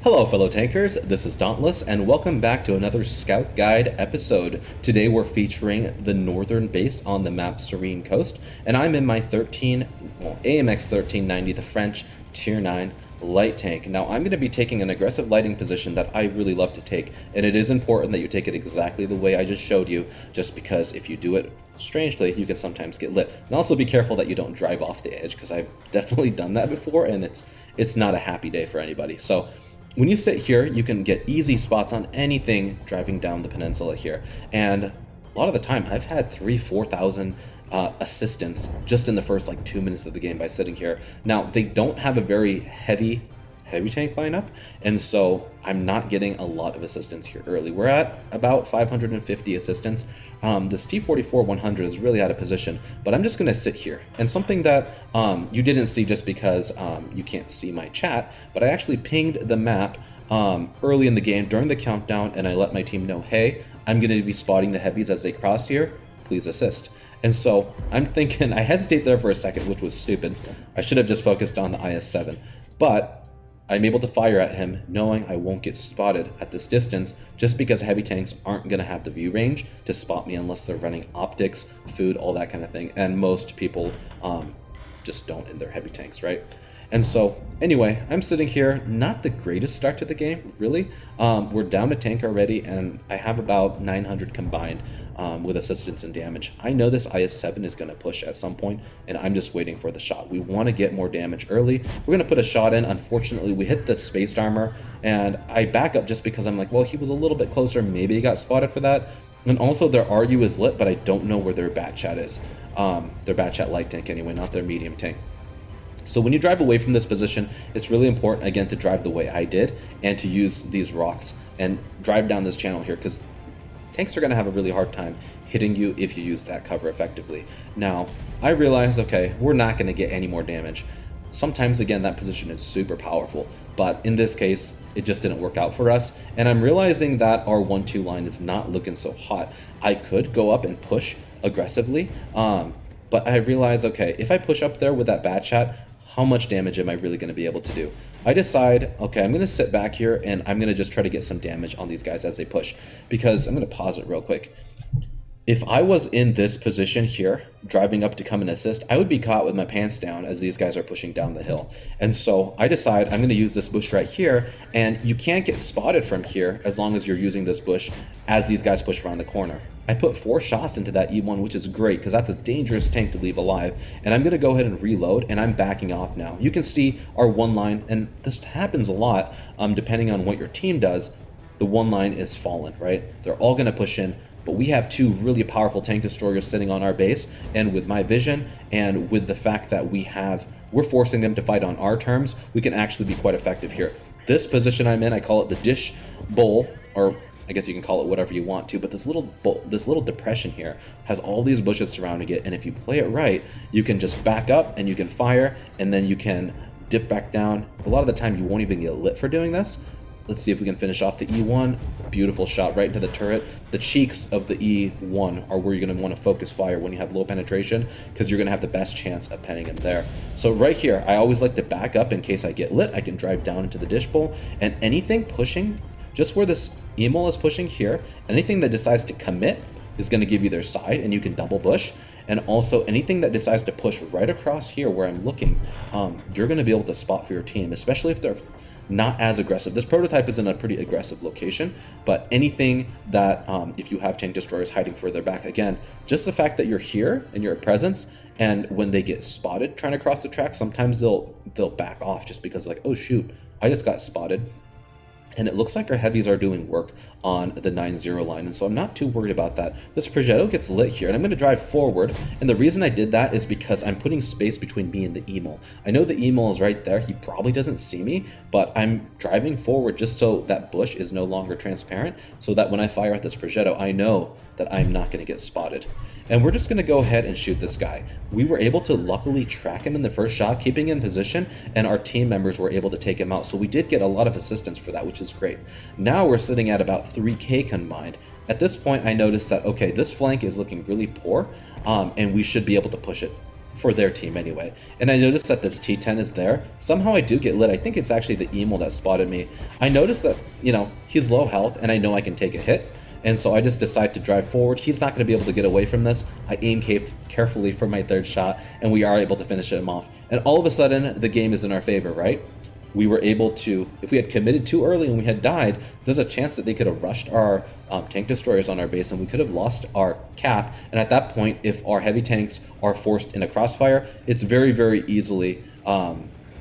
Hello fellow tankers, this is Dauntless and welcome back to another Scout Guide episode. Today we're featuring the northern base on the map Serene Coast, and I'm in my AMX 1390, the French Tier 9 light tank. Now I'm going to be taking an aggressive lighting position that I really love to take, and it is important that you take it exactly the way I just showed you, just because if you do it strangely, you can sometimes get lit. And also be careful that you don't drive off the edge, because I've definitely done that before, and it's not a happy day for anybody. So when you sit here, you can get easy spots on anything driving down the peninsula here. And a lot of the time, I've had 3,000-4,000 assistants just in the first like 2 minutes of the game by sitting here. Now, they don't have a very heavy tank lineup, and so I'm not getting a lot of assistance here early. We're at about 550 assistants. This T-44-100 is really out of position, but I'm just going to sit here. And something that you didn't see just because you can't see my chat, but I actually pinged the map early in the game during the countdown, and I let my team know, hey, I'm going to be spotting the heavies as they cross here, please assist. And so I'm thinking, I hesitate there for a second, which was stupid. I should have just focused on the IS-7, but I'm able to fire at him knowing I won't get spotted at this distance, just because heavy tanks aren't going to have the view range to spot me unless they're running optics, food, all that kind of thing. And most people just don't in their heavy tanks, right? And so anyway, I'm sitting here, not the greatest start to the game, really. We're down a tank already, and I have about 900 combined with assistance and damage. I know this IS-7 is going to push at some point, and I'm just waiting for the shot. We want to get more damage early. We're going to put a shot in. Unfortunately, we hit the spaced armor, and I back up just because I'm like, well, he was a little bit closer. Maybe he got spotted for that. And also, their RU is lit, but I don't know where their bat chat is. Their bat chat light tank anyway, not their medium tank. So when you drive away from this position, it's really important, again, to drive the way I did and to use these rocks and drive down this channel here, because tanks are going to have a really hard time hitting you if you use that cover effectively. Now, I realize, okay, we're not going to get any more damage. Sometimes, again, that position is super powerful, but in this case, it just didn't work out for us. And I'm realizing that our 1-2 line is not looking so hot. I could go up and push aggressively, but I realize, okay, if I push up there with that bat chat, how much damage am I really going to be able to do? I decide, okay, I'm going to sit back here and I'm going to just try to get some damage on these guys as they push, because I'm going to pause it real quick. If I was in this position here, driving up to come and assist, I would be caught with my pants down as these guys are pushing down the hill. And so I decide I'm going to use this bush right here, and you can't get spotted from here as long as you're using this bush as these guys push around the corner. I put 4 shots into that E1, which is great because that's a dangerous tank to leave alive. And I'm going to go ahead and reload, and I'm backing off now. You can see our one line, and this happens a lot depending on what your team does. The one line is fallen, right? They're all going to push in. But we have 2 really powerful tank destroyers sitting on our base, and with my vision and with the fact that we're forcing them to fight on our terms, we can actually be quite effective here. This position I'm in, I call it the dish bowl, or I guess you can call it whatever you want to, but this little depression here has all these bushes surrounding it, and if you play it right, you can just back up and you can fire, and then you can dip back down. A lot of the time you won't even get lit for doing this. Let's see if we can finish off the E1. Beautiful shot right into the turret. The cheeks of the E1 are where you're going to want to focus fire when you have low penetration, because you're going to have the best chance of penning him there. So right here, I always like to back up in case I get lit. I can drive down into the dish bowl, and anything pushing, just where this EMOL is pushing here, anything that decides to commit is going to give you their side, and you can double bush. And also anything that decides to push right across here where I'm looking, you're going to be able to spot for your team, especially if they're not as aggressive. This prototype is in a pretty aggressive location, but anything that if you have tank destroyers hiding further back, again, just the fact that you're here and you're a presence, and when they get spotted trying to cross the track, sometimes they'll back off just because like, oh shoot, I just got spotted. And it looks like our heavies are doing work on the 9-0 line, and so I'm not too worried about that. This Progetto gets lit here, and I'm going to drive forward, and the reason I did that is because I'm putting space between me and the EMOL. I know the EMOL is right there. He probably doesn't see me, but I'm driving forward just so that bush is no longer transparent, so that when I fire at this Progetto, I know that I'm not going to get spotted. And we're just going to go ahead and shoot this guy. We were able to luckily track him in the first shot, keeping in position, and our team members were able to take him out. So we did get a lot of assistance for that, which is great. Now we're sitting at about 3K combined. At this point, I noticed that, okay, this flank is looking really poor, and we should be able to push it for their team anyway. And I noticed that this T10 is there. Somehow I do get lit. I think it's actually the Emil that spotted me. I noticed that, you know, he's low health and I know I can take a hit. And so I just decide to drive forward. He's not going to be able to get away from this. I aim carefully for my third shot, and we are able to finish him off. And all of a sudden, the game is in our favor, right? We were able to, if we had committed too early and we had died, there's a chance that they could have rushed our tank destroyers on our base and we could have lost our cap. And at that point, if our heavy tanks are forced in a crossfire, it's very, very easily...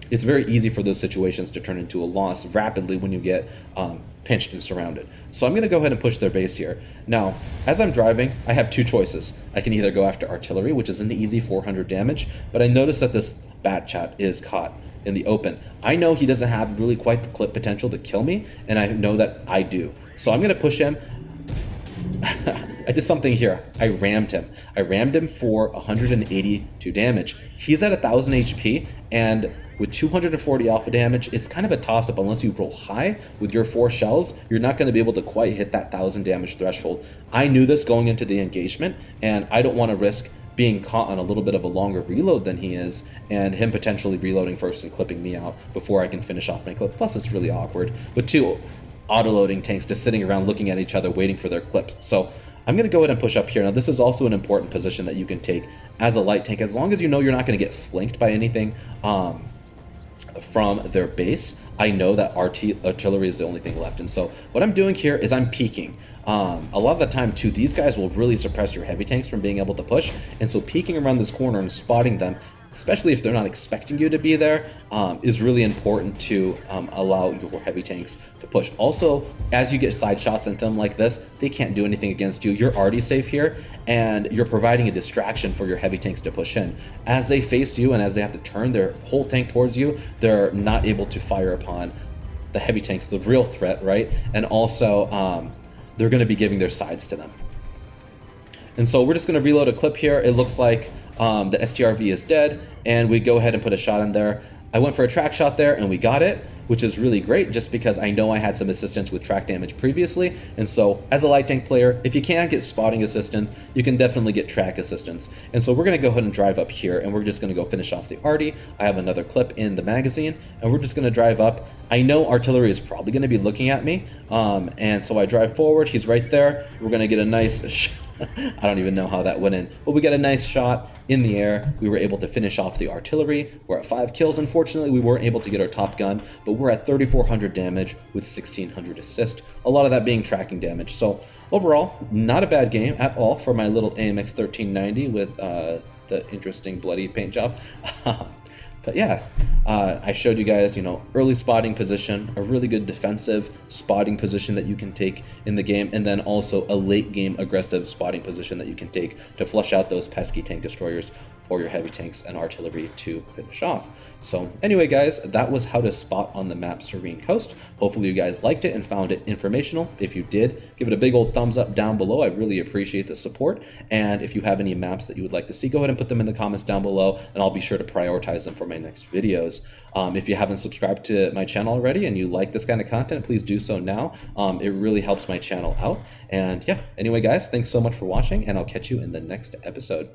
it's very easy for those situations to turn into a loss rapidly when you get pinched and surrounded. So I'm going to go ahead and push their base here. Now, as I'm driving, I have two choices. I can either go after artillery, which is an easy 400 damage, but I notice that this Bat Chat is caught in the open. I know he doesn't have really quite the clip potential to kill me, and I know that I do. So I'm going to push him. I did something here. I rammed him. I rammed him for 182 damage. He's at 1000 HP, and with 240 alpha damage, it's kind of a toss-up. Unless you roll high with your 4 shells, you're not going to be able to quite hit that 1000 damage threshold. I knew this going into the engagement, and I don't want to risk being caught on a little bit of a longer reload than he is, and him potentially reloading first and clipping me out before I can finish off my clip. Plus, it's really awkward with 2 auto-loading tanks just sitting around looking at each other waiting for their clips. So I'm going to go ahead and push up here. Now, this is also an important position that you can take as a light tank, as long as you know you're not going to get flanked by anything from their base. I know that artillery is the only thing left, and so what I'm doing here is I'm peeking. A lot of the time too, these guys will really suppress your heavy tanks from being able to push, and so peeking around this corner and spotting them, especially if they're not expecting you to be there, is really important to allow your heavy tanks to push. Also, as you get side shots into them like this, they can't do anything against you. You're already safe here, and you're providing a distraction for your heavy tanks to push in. As they face you and as they have to turn their whole tank towards you, they're not able to fire upon the heavy tanks, the real threat, right? And also, they're going to be giving their sides to them. And so we're just going to reload a clip here. It looks like the STRV is dead, and we go ahead and put a shot in there. I went for a track shot there, and we got it, which is really great just because I know I had some assistance with track damage previously. And so as a light tank player, if you can't get spotting assistance, you can definitely get track assistance. And so we're going to go ahead and drive up here, and we're just going to go finish off the arty. I have another clip in the magazine, and we're just going to drive up. I know artillery is probably going to be looking at me, and so I drive forward. He's right there. We're going to get a nice shot. I don't even know how that went in, but we got a nice shot in the air. We were able to finish off the artillery. We're at 5 kills. Unfortunately, we weren't able to get our top gun, but we're at 3,400 damage with 1,600 assist. A lot of that being tracking damage. So overall, not a bad game at all for my little AMX 1390 with the interesting bloody paint job. But yeah, I showed you guys, you know, early spotting position, a really good defensive spotting position that you can take in the game, and then also a late game aggressive spotting position that you can take to flush out those pesky tank destroyers for your heavy tanks and artillery to finish off. So anyway, guys, that was how to spot on the map Serene Coast. Hopefully you guys liked it and found it informational. If you did, give it a big old thumbs up down below. I really appreciate the support. And if you have any maps that you would like to see, go ahead and put them in the comments down below, and I'll be sure to prioritize them for my next videos. If you haven't subscribed to my channel already and you like this kind of content, please do so now. It really helps my channel out. And yeah, anyway, guys, thanks so much for watching, and I'll catch you in the next episode.